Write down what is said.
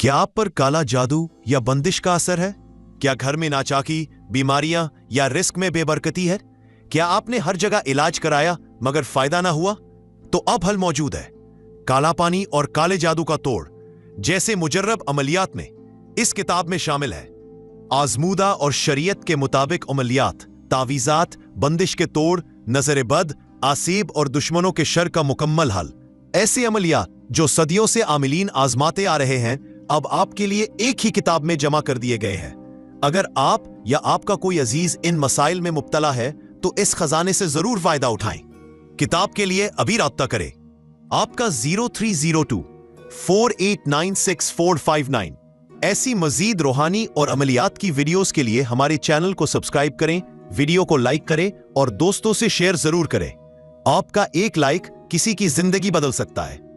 क्या आप पर काला जादू या बंदिश का असर है? क्या घर में नाचाकी, बीमारियां या रिस्क में बेबरकती है? क्या आपने हर जगह इलाज कराया मगर फायदा ना हुआ? तो अब हल मौजूद है। काला पानी और काले जादू का तोड़ जैसे मुजर्रब अमलियात में इस किताब में शामिल है। आजमूदा और शरीयत के मुताबिक अमलियात, तावीज़ात, बंदिश के तोड़, नजर बद, आसीब और दुश्मनों के शर का मुकम्मल हल। ऐसे अमलियात जो सदियों से आमिलीन आजमाते आ रहे हैं, अब आपके लिए एक ही किताब में जमा कर दिए गए हैं। अगर आप या आपका कोई अजीज इन मसाइल में मुब्तला है तो इस खजाने से जरूर फायदा उठाएं। किताब के लिए अभी राब्ता करें। आपका 0302 4896 ऐसी मजीद रूहानी और अमलियात की वीडियोस के लिए हमारे चैनल को सब्सक्राइब करें, वीडियो को लाइक करें और दोस्तों से शेयर जरूर करें। आपका एक लाइक किसी की जिंदगी बदल सकता है।